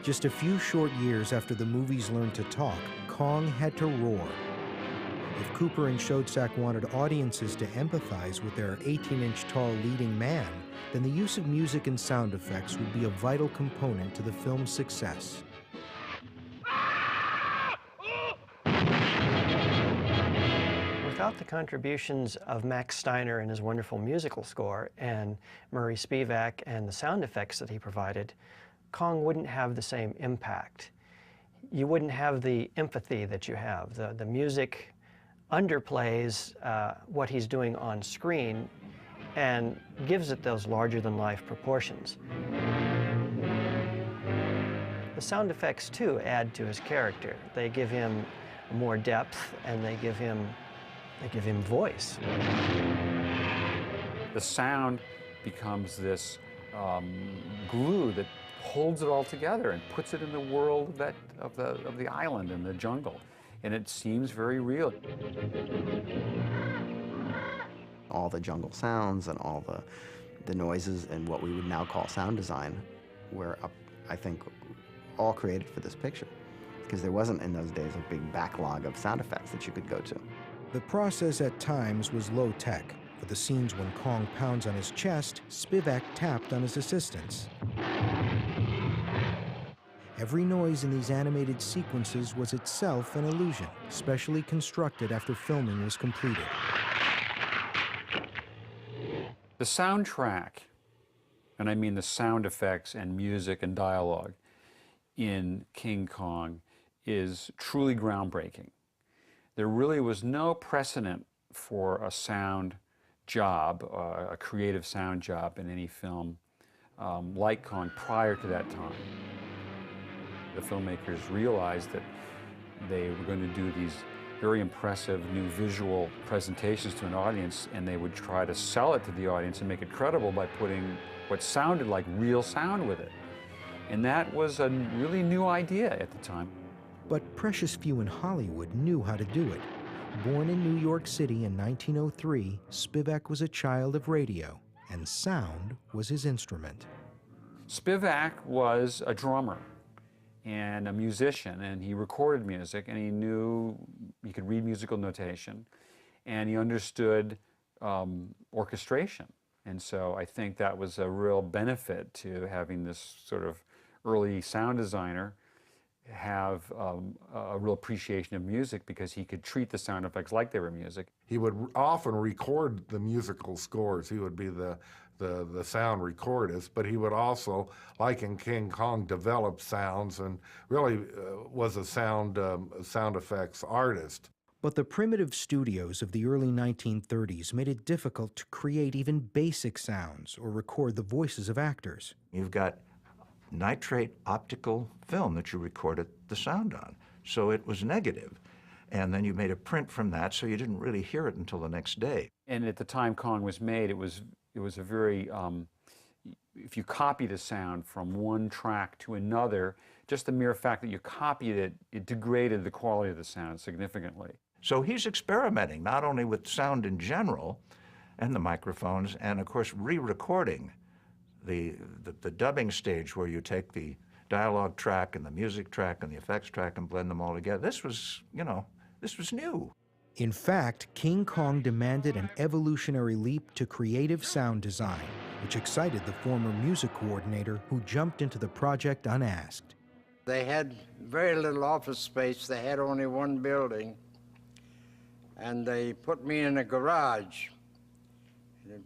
Just a few short years after the movies learned to talk, Kong had to roar. If Cooper and Schoedsack wanted audiences to empathize with their 18-inch tall leading man, then the use of music and sound effects would be a vital component to the film's success. Without the contributions of Max Steiner and his wonderful musical score and Murray Spivak and the sound effects that he provided, Kong wouldn't have the same impact. You wouldn't have the empathy that you have. The music underplays what he's doing on screen and gives it those larger-than-life proportions. The sound effects, too, add to his character. They give him more depth, and they give him voice. The sound becomes this glue that holds it all together and puts it in the world of the island and the jungle. And it seems very real. All the jungle sounds and all the noises and what we would now call sound design were, I think, all created for this picture. Because there wasn't in those days a big backlog of sound effects that you could go to. The process at times was low-tech. For the scenes when Kong pounds on his chest, Spivak tapped on his assistants. Every noise in these animated sequences was itself an illusion, specially constructed after filming was completed. The soundtrack, and I mean the sound effects and music and dialogue in King Kong, is truly groundbreaking. There really was no precedent for a sound job, a creative sound job in any film like Kong prior to that time. The filmmakers realized that they were going to do these very impressive new visual presentations to an audience, and they would try to sell it to the audience and make it credible by putting what sounded like real sound with it. And that was a really new idea at the time. But precious few in Hollywood knew how to do it. Born in New York City in 1903, Spivak was a child of radio, and sound was his instrument. Spivak was a drummer and a musician, and he recorded music, and he knew he could read musical notation, and he understood orchestration. And so I think that was a real benefit to having this sort of early sound designer have a real appreciation of music, because he could treat the sound effects like they were music. He would often record the musical scores. He would be the sound recordist, but he would also, like in King Kong, develop sounds and really was a sound effects artist. But the primitive studios of the early 1930s made it difficult to create even basic sounds or record the voices of actors. You've got nitrate optical film that you recorded the sound on, so it was negative. And then you made a print from that, so you didn't really hear it until the next day. And at the time Kong was made, it was a very, if you copied a sound from one track to another, just the mere fact that you copied it, it degraded the quality of the sound significantly. So he's experimenting not only with sound in general and the microphones, and of course re-recording the dubbing stage, where you take the dialogue track and the music track and the effects track and blend them all together. This was, this was new. In fact, King Kong demanded an evolutionary leap to creative sound design, which excited the former music coordinator who jumped into the project unasked. They had very little office space. They had only one building, and they put me in a garage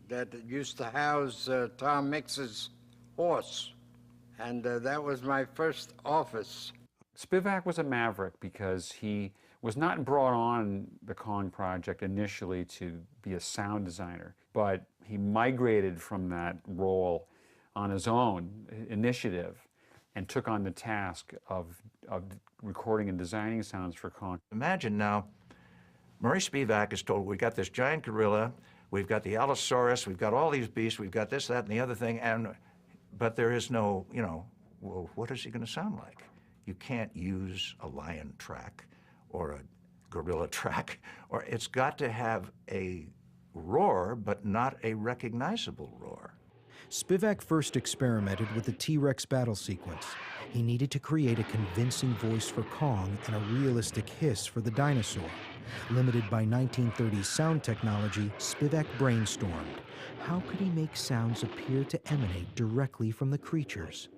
that used to house Tom Mix's horse, and that was my first office. Spivak was a maverick because he was not brought on the Kong project initially to be a sound designer, but he migrated from that role on his own initiative and took on the task of recording and designing sounds for Kong. Imagine now, Murray Spivak is told, we've got this giant gorilla, we've got the Allosaurus, we've got all these beasts, we've got this, that, and the other thing, but there is no, well, what is he going to sound like? You can't use a lion track or a gorilla track, or it's got to have a roar, but not a recognizable roar. Spivak first experimented with the T-Rex battle sequence. He needed to create a convincing voice for Kong and a realistic hiss for the dinosaur. Limited by 1930s sound technology, Spivak brainstormed. How could he make sounds appear to emanate directly from the creatures?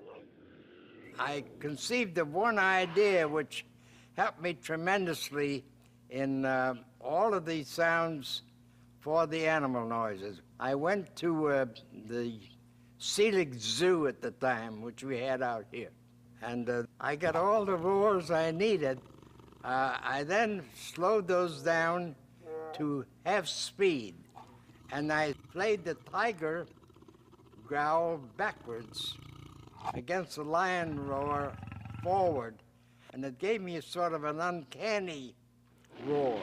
I conceived of one idea which helped me tremendously in all of these sounds for the animal noises. I went to the Selig Zoo at the time, which we had out here, and I got all the roars I needed. I then slowed those down to half speed, and I played the tiger growl backwards against the lion roar forward, and it gave me a sort of an uncanny roar.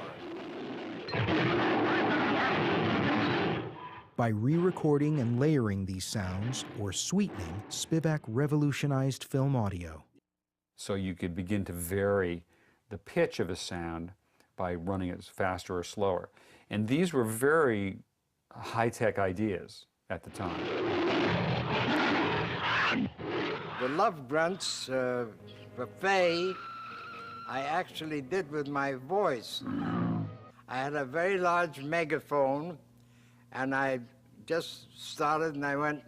By re-recording and layering these sounds, or sweetening, Spivak revolutionized film audio. So you could begin to vary the pitch of a sound by running it faster or slower. And these were very high-tech ideas at the time. The love grunts for Faye, I actually did with my voice. I had a very large megaphone, and I just started and I went,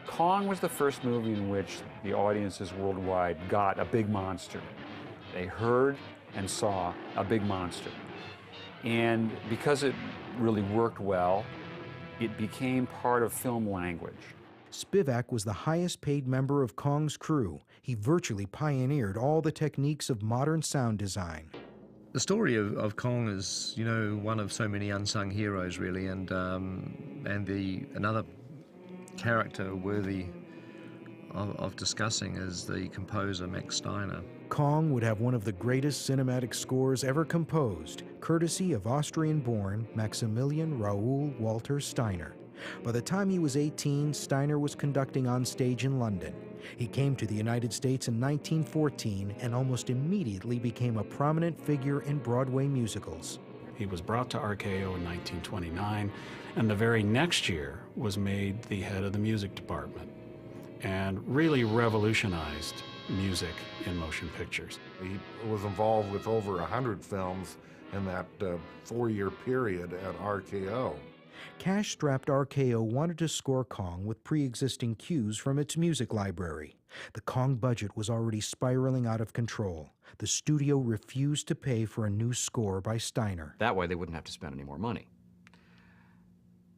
Kong was the first movie in which the audiences worldwide got a big monster. They heard and saw a big monster. And because it really worked well, it became part of film language. Spivak was the highest paid member of Kong's crew. He virtually pioneered all the techniques of modern sound design. The story of Kong is, you know, one of so many unsung heroes, really, and another character worthy of discussing is the composer Max Steiner. Kong would have one of the greatest cinematic scores ever composed, courtesy of Austrian-born Maximilian Raoul Walter Steiner. By the time he was 18, Steiner was conducting on stage in London. He came to the United States in 1914 and almost immediately became a prominent figure in Broadway musicals. He was brought to RKO in 1929, and the very next year was made the head of the music department and really revolutionized music in motion pictures. He was involved with over 100 films in that 4-year period at RKO. Cash-strapped RKO wanted to score Kong with pre-existing cues from its music library. The Kong budget was already spiraling out of control. The studio refused to pay for a new score by Steiner. That way they wouldn't have to spend any more money.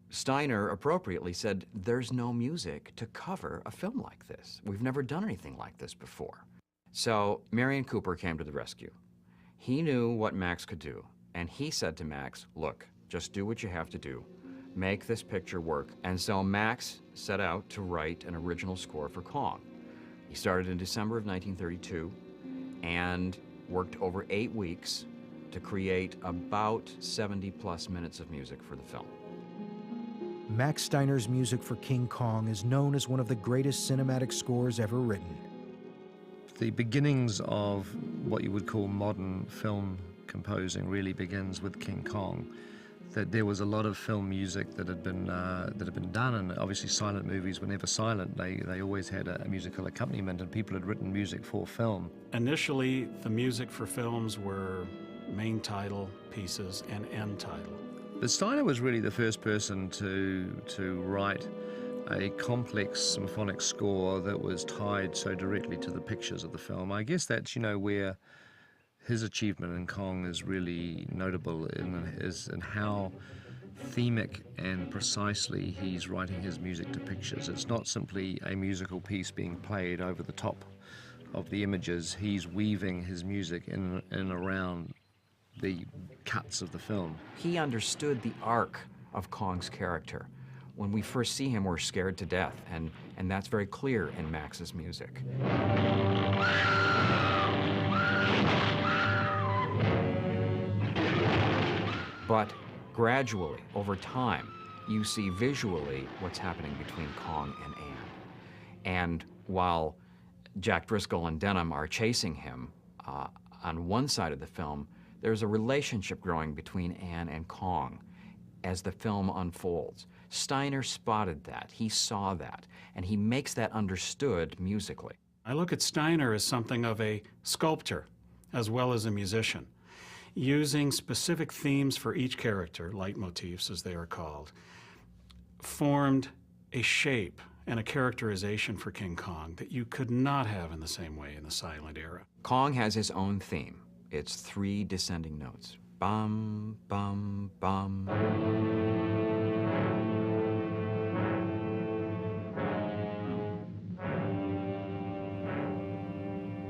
Steiner appropriately said, there's no music to cover a film like this. We've never done anything like this before. So Merian Cooper came to the rescue. He knew what Max could do, and he said to Max, look, just do what you have to do. Make this picture work. And so Max set out to write an original score for Kong. He started in December of 1932 and worked over 8 weeks to create about 70+ minutes of music for the film. Max Steiner's music for King Kong is known as one of the greatest cinematic scores ever written. The beginnings of what you would call modern film composing really begins with King Kong. That there was a lot of film music that had been done, and obviously silent movies were never silent. They always had a musical accompaniment, and people had written music for film. Initially, the music for films were main title pieces and end title. But Steiner was really the first person to write a complex symphonic score that was tied so directly to the pictures of the film. I guess that's, you know, where his achievement in Kong is really notable in how themic and precisely he's writing his music to pictures. It's not simply a musical piece being played over the top of the images. He's weaving his music in and around the cuts of the film. He understood the arc of Kong's character. When we first see him, we're scared to death, and that's very clear in Max's music. But gradually, over time, you see visually what's happening between Kong and Anne. And while Jack Driscoll and Denham are chasing him, on one side of the film, there's a relationship growing between Anne and Kong as the film unfolds. Steiner spotted that, he saw that, and he makes that understood musically. I look at Steiner as something of a sculptor as well as a musician, using specific themes for each character, leitmotifs as they are called, formed a shape and a characterization for King Kong that you could not have in the same way in the silent era. Kong has his own theme. It's 3 descending notes. Bum, bum, bum.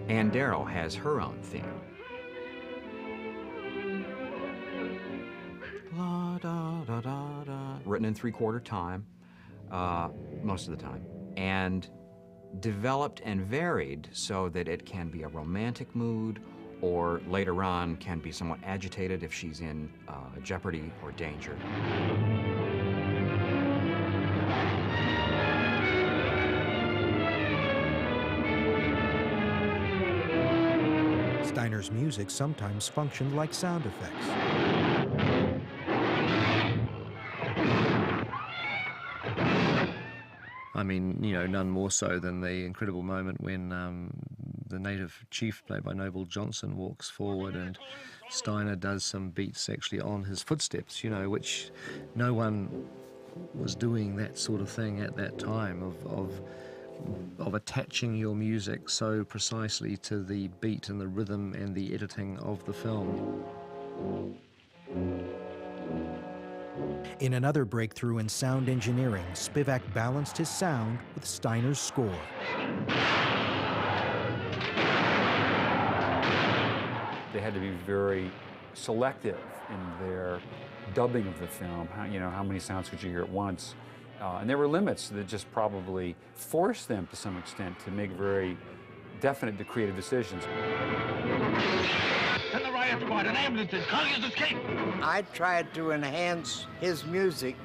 Ann Darrow has her own theme. La, da, da, da, da, written in 3/4 time, most of the time, and developed and varied so that it can be a romantic mood, or later on can be somewhat agitated if she's in jeopardy or danger. Steiner's music sometimes functioned like sound effects. I mean, you know, none more so than the incredible moment when the native chief, played by Noble Johnson, walks forward and Steiner does some beats actually on his footsteps, you know, which no one was doing that sort of thing at that time, of attaching your music so precisely to the beat and the rhythm and the editing of the film. In another breakthrough in sound engineering, Spivak balanced his sound with Steiner's score. They had to be very selective in their dubbing of the film. How many sounds could you hear at once? And there were limits that just probably forced them to some extent to make very definite creative decisions. Send the riot squad and ambulances. Kong has escaped. I tried to enhance his music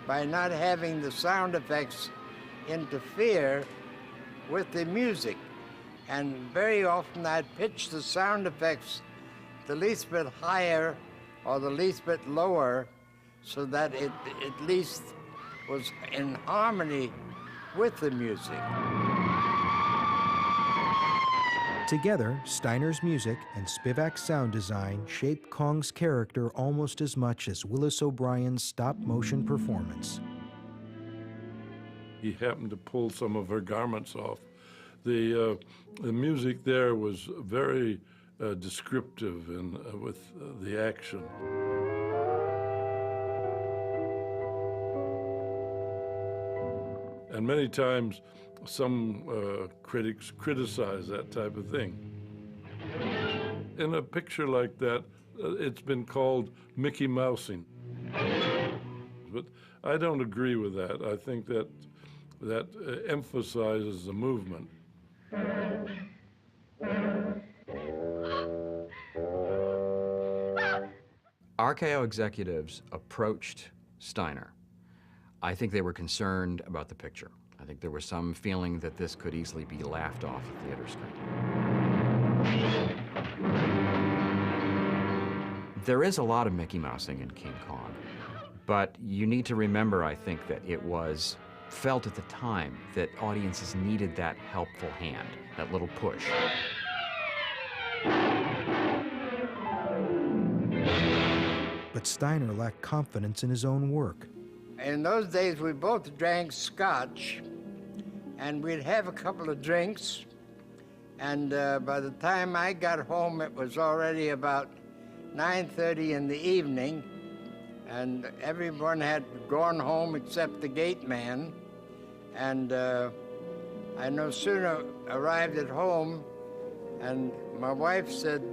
by not having the sound effects interfere with the music. And very often I'd pitch the sound effects the least bit higher or the least bit lower so that it at least was in harmony with the music. Together, Steiner's music and Spivak's sound design shaped Kong's character almost as much as Willis O'Brien's stop-motion performance. He happened to pull some of her garments off. The music there was very descriptive with the action. And many times, some critics criticize that type of thing. In a picture like that, it's been called Mickey Mousing. But I don't agree with that. I think that emphasizes the movement. RKO executives approached Steiner. I think they were concerned about the picture. I think there was some feeling that this could easily be laughed off the theater screen. There is a lot of Mickey Mousing in King Kong, but you need to remember, I think, that it was felt at the time that audiences needed that helpful hand, that little push. But Steiner lacked confidence in his own work. In those days, we both drank scotch, and we'd have a couple of drinks, and by the time I got home, it was already about 9:30 in the evening, and everyone had gone home except the gate man, and I no sooner arrived at home, and my wife said,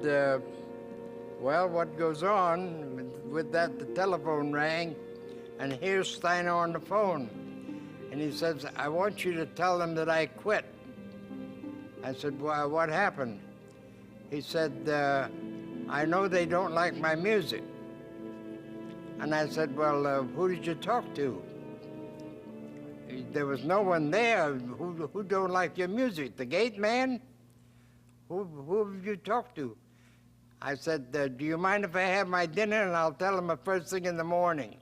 well, what goes on? With that, the telephone rang, and here's Steiner on the phone. And he says, I want you to tell them that I quit. I said, well, what happened? He said, I know they don't like my music. And I said, well, who did you talk to? There was no one there. Who don't like your music? The gate man? Who have you talked to? I said, do you mind if I have my dinner, and I'll tell him the first thing in the morning.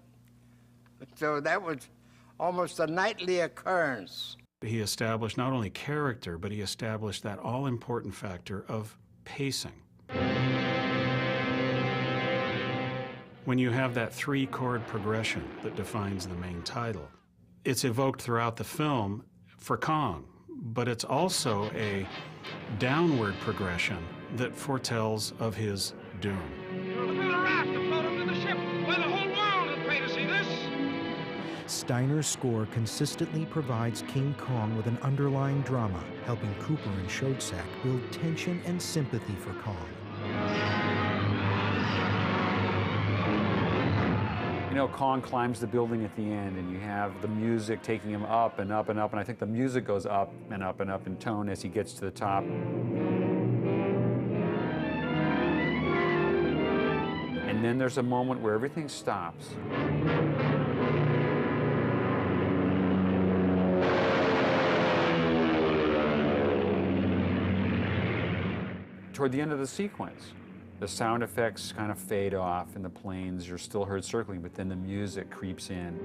So that was almost a nightly occurrence. He established not only character, but he established that all-important factor of pacing. When you have that 3-chord progression that defines the main title, it's evoked throughout the film for Kong, but it's also a downward progression that foretells of his doom. Build a raft to float him to the ship. Why, the whole world will pay to see this. Steiner's score consistently provides King Kong with an underlying drama, helping Cooper and Schoedsack build tension and sympathy for Kong. You know, Kong climbs the building at the end, and you have the music taking him up and up and up, and I think the music goes up and up and up in tone as he gets to the top. And then there's a moment where everything stops. Toward the end of the sequence, the sound effects kind of fade off, and the planes are still heard circling, but then the music creeps in.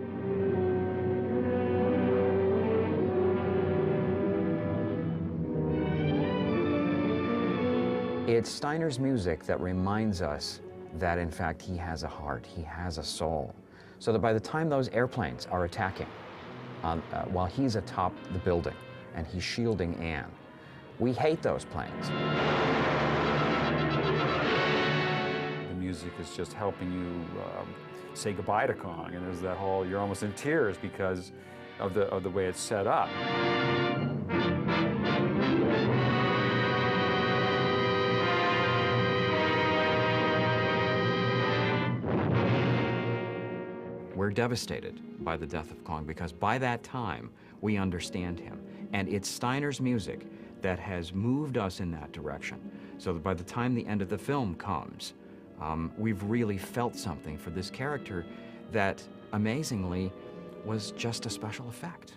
It's Steiner's music that reminds us that, in fact, he has a heart, he has a soul. So that by the time those airplanes are attacking, while he's atop the building and he's shielding Anne, we hate those planes. Music is just helping you say goodbye to Kong, and there's that whole, you're almost in tears because of the way it's set up. We're devastated by the death of Kong because by that time we understand him, and it's Steiner's music that has moved us in that direction, so that by the time the end of the film comes, we've really felt something for this character that, amazingly, was just a special effect.